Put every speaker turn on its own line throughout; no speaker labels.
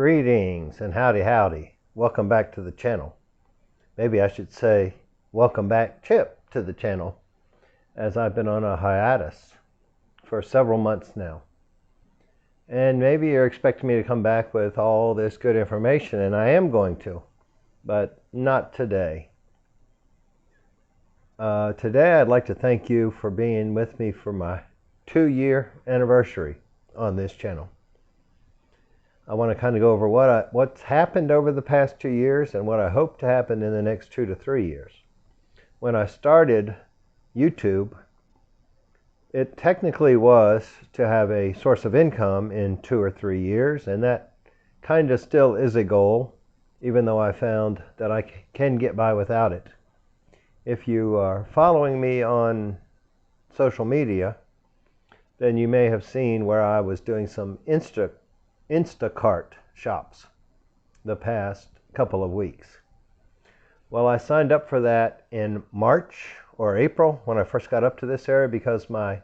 Greetings and howdy. Welcome back to the channel. Maybe I should say welcome back, Chip, to the channel, as I've been on a hiatus for several months now. And maybe you're expecting me to come back with all this good information, and I am going to, but not today. Today I'd like to thank you for being with me for my 2-year anniversary on this channel. I want to kind of go over what's happened over the past 2 years and what I hope to happen in the next 2 to 3 years. When I started YouTube, it technically was to have a source of income in 2 or 3 years, and that kind of still is a goal, even though I found that I can get by without it. If you are following me on social media, then you may have seen where I was doing some Instacart shops the past couple of weeks. Well, I signed up for that in March or April when I first got up to this area because my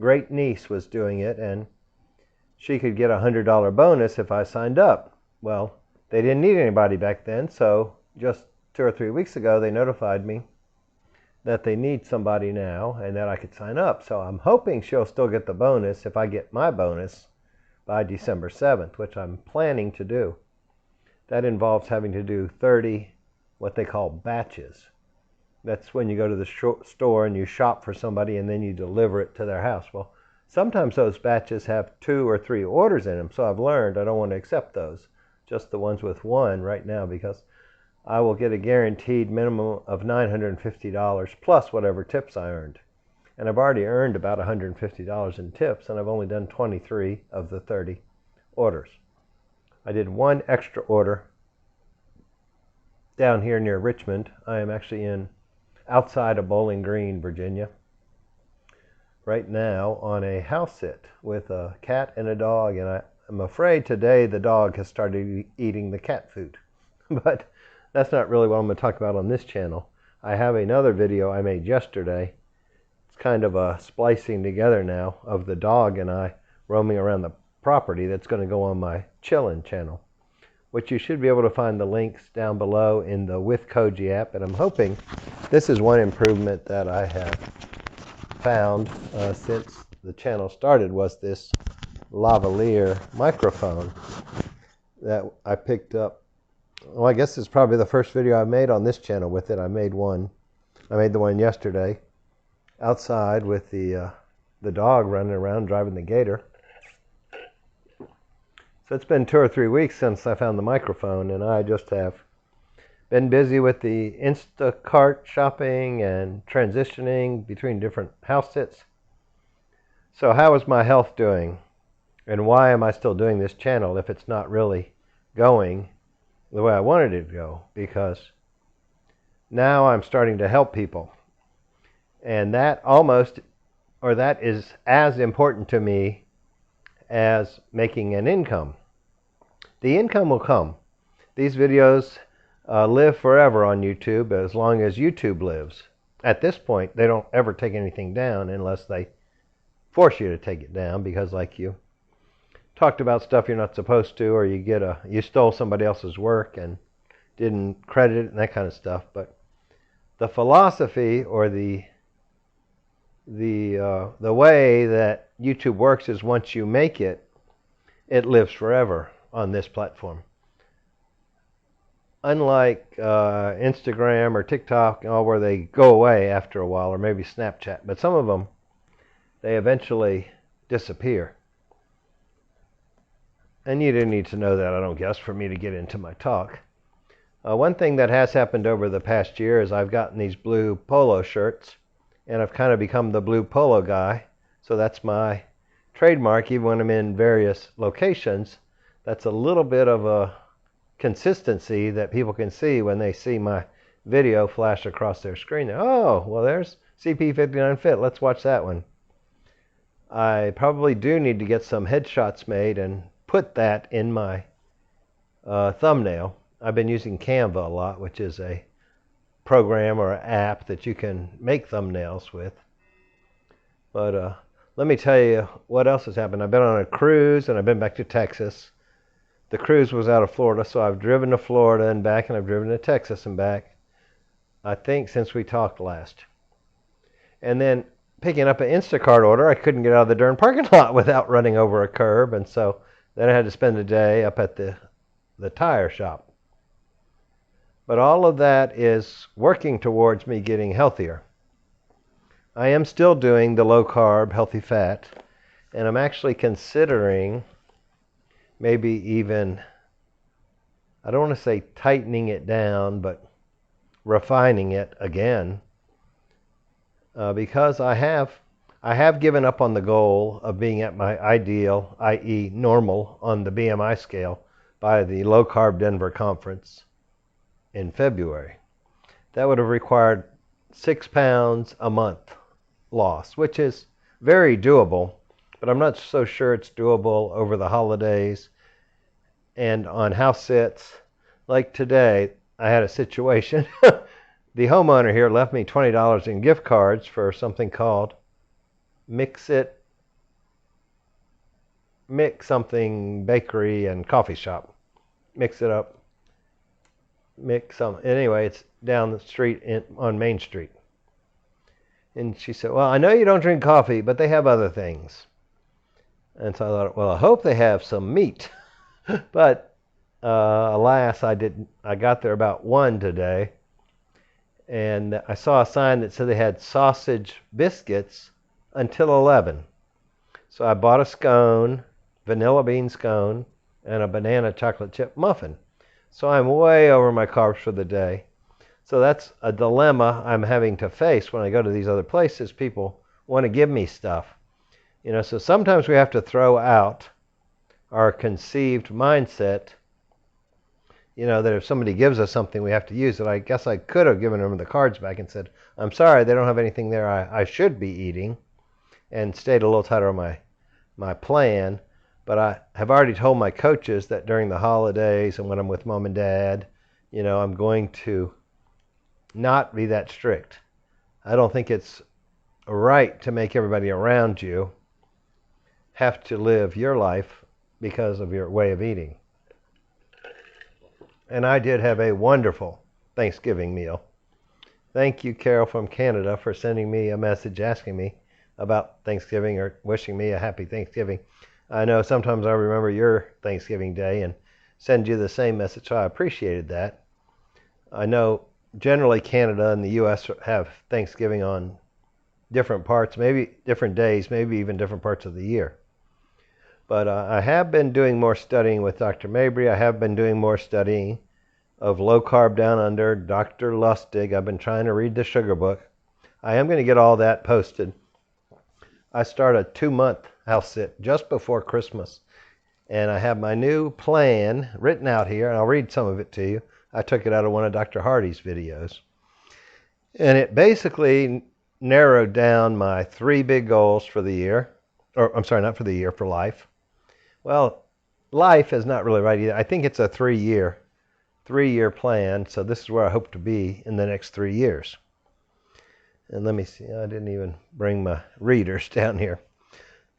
great niece was doing it and she could get a $100 bonus if I signed up. Well, they didn't need anybody back then, so just 2 or 3 weeks ago they notified me that they need somebody now and that I could sign up. So I'm hoping she'll still get the bonus if I get my bonus by December 7th, which I'm planning to do. That involves having to do 30 what they call batches. That's when you go to the store and you shop for somebody and then you deliver it to their house. Well, sometimes those batches have 2 or 3 orders in them, so I've learned I don't want to accept those, just the ones with 1 right now, because I will get a guaranteed minimum of $950 plus whatever tips I earned. And I've already earned about $150 in tips, and I've only done 23 of the 30 orders. I did 1 extra order down here near Richmond. I am actually outside of Bowling Green, Virginia, right now on a house sit with a cat and a dog, and I'm afraid today the dog has started eating the cat food. But that's not really what I'm going to talk about on this channel. I have another video I made yesterday. It's kind of a splicing together now of the dog and I roaming around the property that's going to go on my Chillin' channel, which you should be able to find the links down below in the With Koji app. And I'm hoping this is one improvement that I have found since the channel started, was this lavalier microphone that I picked up. Well, I guess it's probably the first video I made on this channel with it. I made the one yesterday outside with the dog running around driving the gator. So it's been 2 or 3 weeks since I found the microphone, and I just have been busy with the Instacart shopping and transitioning between different house sits. So how is my health doing? And why am I still doing this channel if it's not really going the way I wanted it to go? Because now I'm starting to help people. And that is as important to me as making an income. The income will come. These videos live forever on YouTube as long as YouTube lives. At this point, they don't ever take anything down unless they force you to take it down, because like you talked about stuff you're not supposed to, or you stole somebody else's work and didn't credit it and that kind of stuff. But the philosophy or the way that YouTube works is once you make it, it lives forever on this platform. Unlike Instagram or TikTok, where they go away after a while, or maybe Snapchat, but some of them, they eventually disappear. And you didn't need to know that, I don't guess, for me to get into my talk. One thing that has happened over the past year is I've gotten these blue polo shirts, and I've kind of become the blue polo guy. So that's my trademark, even when I'm in various locations. That's a little bit of a consistency that people can see when they see my video flash across their screen. Oh, well, there's CP59FIT. Let's watch that one. I probably do need to get some headshots made and put that in my thumbnail. I've been using Canva a lot, which is a program or app that you can make thumbnails with. But let me tell you what else has happened. I've been on a cruise and I've been back to Texas. the cruise was out of Florida, so I've driven to Florida and back, and I've driven to Texas and back, I think, since we talked last. And then picking up an Instacart order, I couldn't get out of the darn parking lot without running over a curb, and so then I had to spend the day up at the tire shop. But all of that is working towards me getting healthier. I am still doing the low carb, healthy fat, and I'm actually considering maybe even, I don't want to say tightening it down, but refining it again, because I have given up on the goal of being at my ideal, i.e. normal, on the BMI scale by the Low Carb Denver Conference in February. That would have required 6 pounds a month loss, which is very doable, but I'm not so sure it's doable over the holidays and on house sits. Like today, I had a situation. The homeowner here left me $20 in gift cards for something called Mix something bakery and coffee shop. Mix it up. Anyway, it's down the street on Main Street. And she said, well, I know you don't drink coffee, but they have other things. And so I thought, well, I hope they have some meat. But alas, I didn't. I got there about 1 today, and I saw a sign that said they had sausage biscuits until 11. So I bought a scone, vanilla bean scone, and a banana chocolate chip muffin. So I'm way over my carbs for the day. So that's a dilemma I'm having to face when I go to these other places. People want to give me stuff. So sometimes we have to throw out our conceived mindset, that if somebody gives us something, we have to use it. I guess I could have given them the cards back and said, I'm sorry, they don't have anything there I should be eating, and stayed a little tighter on my plan. But I have already told my coaches that during the holidays and when I'm with mom and dad, I'm going to not be that strict. I don't think it's right to make everybody around you have to live your life because of your way of eating. And I did have a wonderful Thanksgiving meal. Thank you, Carol from Canada, for sending me a message asking me about Thanksgiving or wishing me a happy Thanksgiving. I know sometimes I remember your Thanksgiving day and send you the same message, so I appreciated that. I know generally Canada and the U.S. have Thanksgiving on different parts, maybe different days, maybe even different parts of the year. But I have been doing more studying with Dr. Mabry. I have been doing more studying of Low Carb Down Under, Dr. Lustig. I've been trying to read the sugar book. I am going to get all that posted. I start a 2-month house sit just before Christmas. And I have my new plan written out here, and I'll read some of it to you. I took it out of one of Dr. Hardy's videos. And it basically narrowed down my 3 big goals for the year. Or, I'm sorry, not for the year, for life. Well, life is not really right either. I think it's a 3-year plan. So this is where I hope to be in the next 3 years. And let me see. I didn't even bring my readers down here.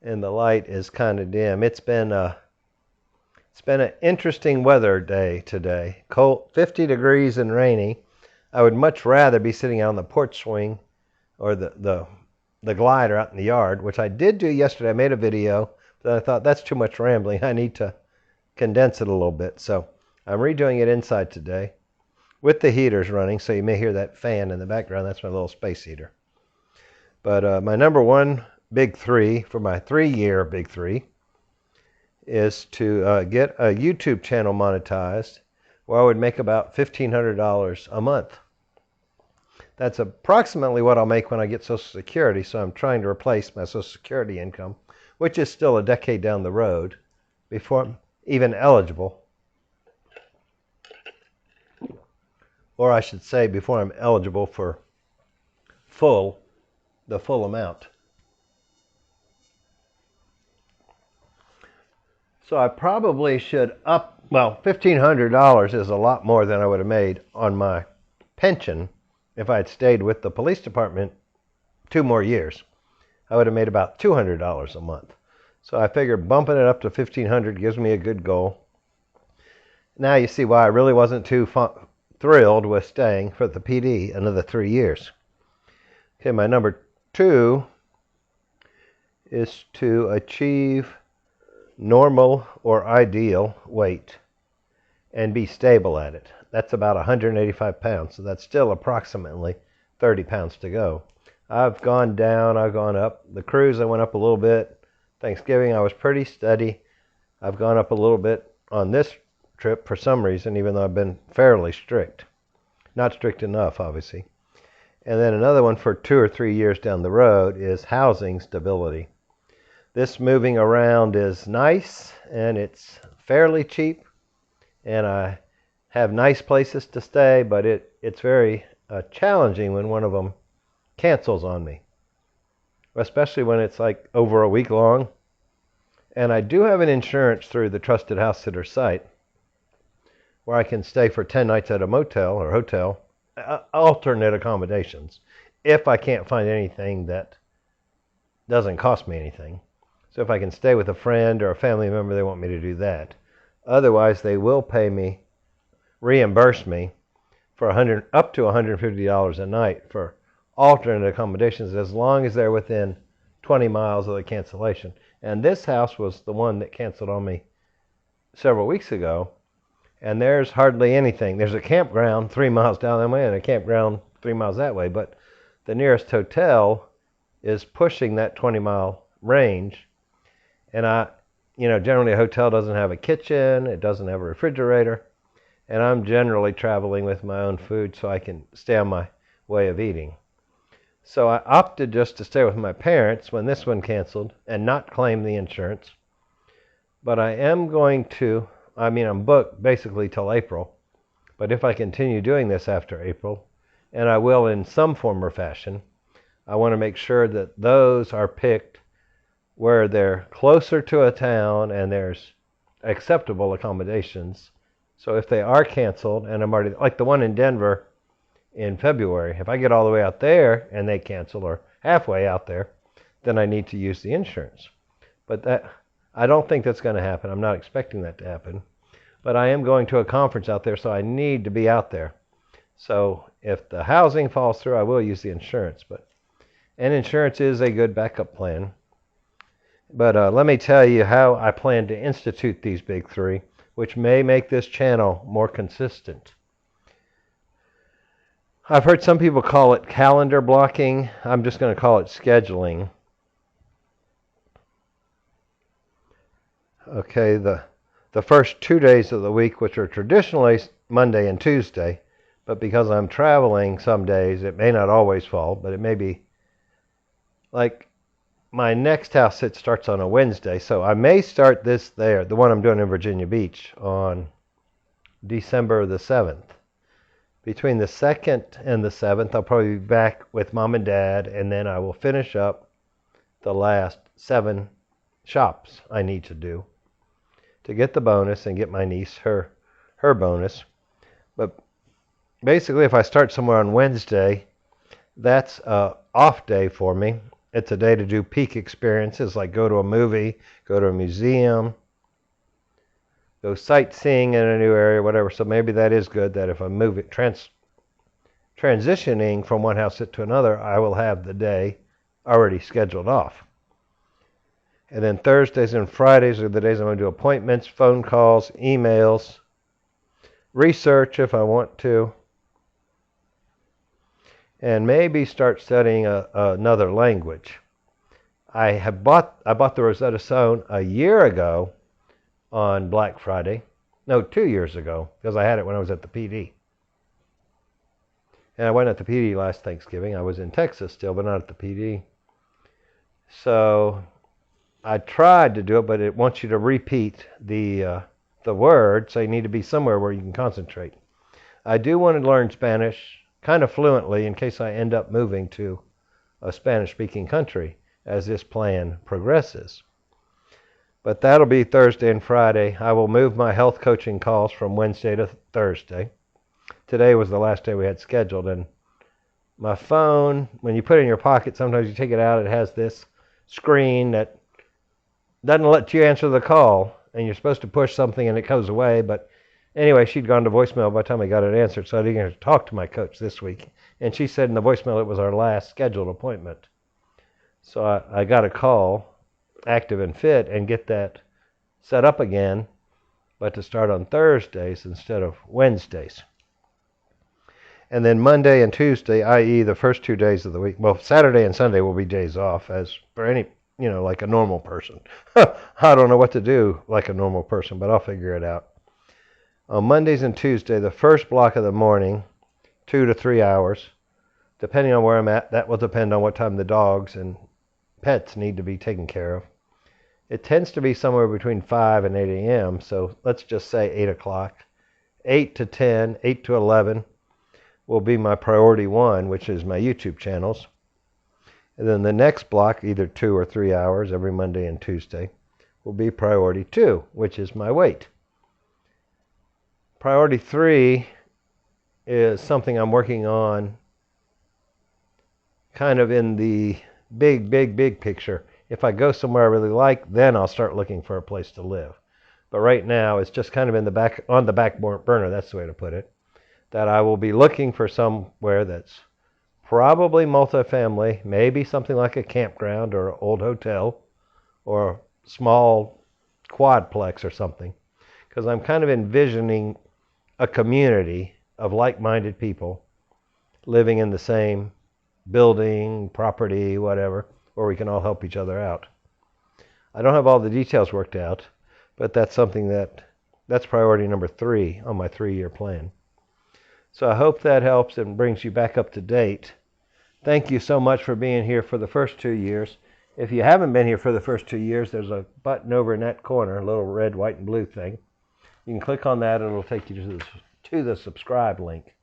And the light is kind of dim. It's been an interesting weather day today. Cold, 50 degrees and rainy. I would much rather be sitting out on the porch swing or the glider out in the yard, which I did do yesterday. I made a video, but I thought that's too much rambling. I need to condense it a little bit. So I'm redoing it inside today with the heaters running, so you may hear that fan in the background. That's my little space heater. But my number one big 3 for my 3-year big 3 is to get a YouTube channel monetized where I would make about $1,500 a month. That's approximately what I'll make when I get Social Security, so I'm trying to replace my Social Security income, which is still a decade down the road before I'm even eligible. Or I should say before I'm eligible for the full amount. So I probably should $1,500 is a lot more than I would have made on my pension if I had stayed with the police department 2 more years. I would have made about $200 a month. So I figured bumping it up to $1,500 gives me a good goal. Now you see why I really wasn't too thrilled with staying for the PD another 3 years. Okay, my number 2 is to achieve normal or ideal weight and be stable at it. That's about 185 pounds, so that's still approximately 30 pounds to go. I've gone down, I've gone up. The cruise, I went up a little bit. Thanksgiving, I was pretty steady. I've gone up a little bit on this trip for some reason, even though I've been fairly strict. Not strict enough, obviously. And then another one for 2 or 3 years down the road is housing stability. This moving around is nice, and it's fairly cheap, and I have nice places to stay, but it's very challenging when one of them cancels on me, especially when it's like over a week long. And I do have an insurance through the Trusted House Sitter site where I can stay for 10 nights at a motel or hotel, alternate accommodations, if I can't find anything that doesn't cost me anything. So if I can stay with a friend or a family member, they want me to do that. Otherwise, they will pay me, reimburse me for up to $150 a night for alternate accommodations as long as they're within 20 miles of the cancellation. And this house was the one that canceled on me several weeks ago, and there's hardly anything. There's a campground 3 miles down that way and a campground 3 miles that way, but the nearest hotel is pushing that 20-mile range. And generally a hotel doesn't have a kitchen, it doesn't have a refrigerator, and I'm generally traveling with my own food so I can stay on my way of eating. So I opted just to stay with my parents when this one canceled and not claim the insurance. But I am going to, I'm booked basically till April, but if I continue doing this after April, and I will in some form or fashion, I want to make sure that those are picked where they're closer to a town and there's acceptable accommodations. So if they are canceled, and I'm already, like the one in Denver in February, if I get all the way out there and they cancel, or halfway out there, then I need to use the insurance. But I don't think that's going to happen. I'm not expecting that to happen. But I am going to a conference out there, so I need to be out there. So if the housing falls through, I will use the insurance. And insurance is a good backup plan. But let me tell you how I plan to institute these big 3, which may make this channel more consistent. I've heard some people call it calendar blocking. I'm just going to call it scheduling. Okay, the first 2 days of the week, which are traditionally Monday and Tuesday, but because I'm traveling some days, it may not always fall, but it may be like my next house sit starts on a Wednesday, so I may start this there, the one I'm doing in Virginia Beach, on December the 7th. Between the 2nd and the 7th, I'll probably be back with Mom and Dad, and then I will finish up the last 7 shops I need to do to get the bonus and get my niece her bonus. But basically, if I start somewhere on Wednesday, that's an off day for me. It's a day to do peak experiences, like go to a movie, go to a museum, go sightseeing in a new area, whatever. So maybe that is good, that if I'm transitioning from one house sit to another, I will have the day already scheduled off. And then Thursdays and Fridays are the days I'm going to do appointments, phone calls, emails, research if I want to, and maybe start studying another language. I bought the Rosetta Stone a year ago on Black Friday. No, 2 years ago, because I had it when I was at the PD. And I went at the PD last Thanksgiving. I was in Texas still, but not at the PD. So I tried to do it, but it wants you to repeat the word, so you need to be somewhere where you can concentrate. I do want to learn Spanish kind of fluently in case I end up moving to a Spanish-speaking country as this plan progresses. But that'll be Thursday and Friday. I will move my health coaching calls from Wednesday to Thursday. Today was the last day we had scheduled, and my phone, when you put it in your pocket, sometimes you take it out, it has this screen that doesn't let you answer the call, and you're supposed to push something and it goes away, but Anyway, she'd gone to voicemail by the time I got it answered, so I didn't get to talk to my coach this week. And she said in the voicemail it was our last scheduled appointment. So I got to call Active and Fit and get that set up again, but to start on Thursdays instead of Wednesdays. And then Monday and Tuesday, i.e. the first 2 days of the week, well, Saturday and Sunday will be days off, as for any, like a normal person. I don't know what to do like a normal person, but I'll figure it out. On Mondays and Tuesday, the first block of the morning, 2 to 3 hours, depending on where I'm at, that will depend on what time the dogs and pets need to be taken care of. It tends to be somewhere between 5 and 8 a.m., so let's just say 8 o'clock. 8 to 10, 8 to 11 will be my priority 1, which is my YouTube channels. And then the next block, either 2 or 3 hours every Monday and Tuesday, will be priority 2, which is my weight. Priority 3 is something I'm working on kind of in the big picture. If I go somewhere I really like, then I'll start looking for a place to live. But right now, it's just kind of on the back burner, that's the way to put it, that I will be looking for somewhere that's probably multifamily, maybe something like a campground or an old hotel or a small quadplex or something. Because I'm kind of envisioning a community of like-minded people living in the same building, property, whatever, where we can all help each other out. I don't have all the details worked out, but that's something that's priority number 3 on my 3-year plan. So I hope that helps and brings you back up to date. Thank you so much for being here for the first 2 years. If you haven't been here for the first 2 years, there's a button over in that corner, a little red, white, and blue thing. You can click on that and it'll take you to the subscribe link.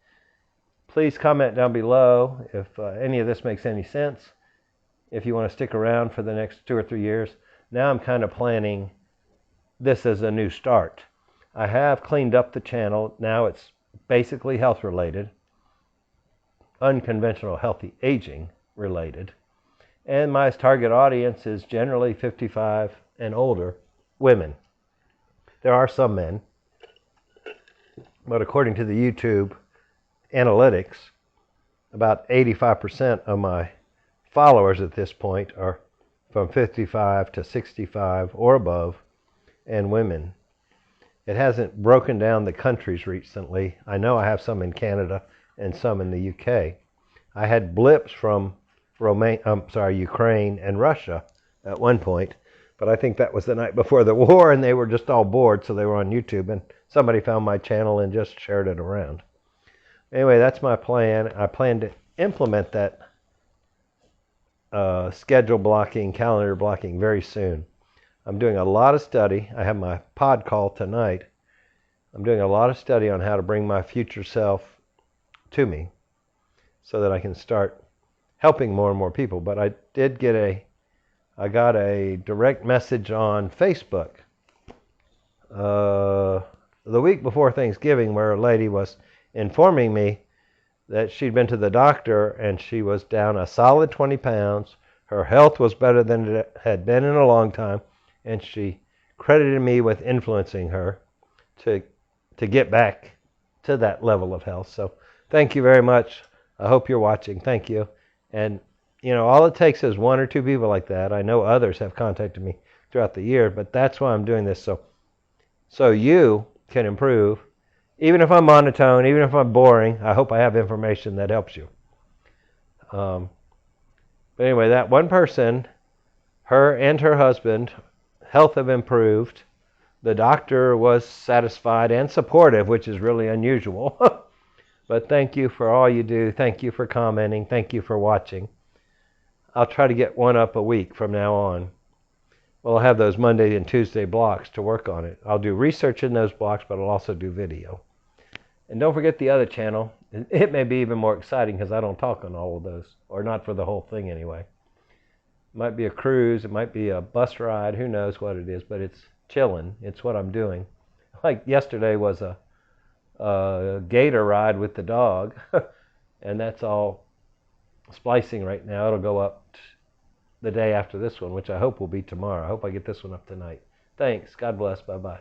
Please comment down below if any of this makes any sense. If you want to stick around for the next 2 or 3 years. Now I'm kind of planning this as a new start. I have cleaned up the channel. Now it's basically health related, unconventional healthy aging related. And my target audience is generally 55 and older women. There are some men, but according to the YouTube analytics, about 85% of my followers at this point are from 55 to 65 or above, and women. It hasn't broken down the countries recently. I know I have some in Canada and some in the UK. I had blips from Ukraine and Russia at one point, but I think that was the night before the war, and they were just all bored, so they were on YouTube, and somebody found my channel and just shared it around. Anyway, that's my plan. I plan to implement that schedule blocking, calendar blocking very soon. I'm doing a lot of study. I have my pod call tonight. I'm doing a lot of study on how to bring my future self to me so that I can start helping more and more people. But I got a direct message on Facebook the week before Thanksgiving where a lady was informing me that she'd been to the doctor and she was down a solid 20 pounds. Her health was better than it had been in a long time, and she credited me with influencing her to get back to that level of health. So thank you very much. I hope you're watching. Thank you. And, all it takes is 1 or 2 people like that. I know others have contacted me throughout the year, but that's why I'm doing this, so you can improve. Even if I'm monotone, even if I'm boring, I hope I have information that helps you. But anyway, that one person, her and her husband, health have improved. The doctor was satisfied and supportive, which is really unusual. But thank you for all you do. Thank you for commenting. Thank you for watching. I'll try to get one up a week from now on. Well, I'll have those Monday and Tuesday blocks to work on it. I'll do research in those blocks, but I'll also do video. And don't forget the other channel. It may be even more exciting because I don't talk on all of those, or not for the whole thing anyway. It might be a cruise. It might be a bus ride. Who knows what it is, but it's chilling. It's what I'm doing. Like yesterday was a gator ride with the dog, and that's all splicing right now. It'll go up the day after this one, which I hope will be tomorrow. I hope I get this one up tonight. Thanks. God bless. Bye-bye.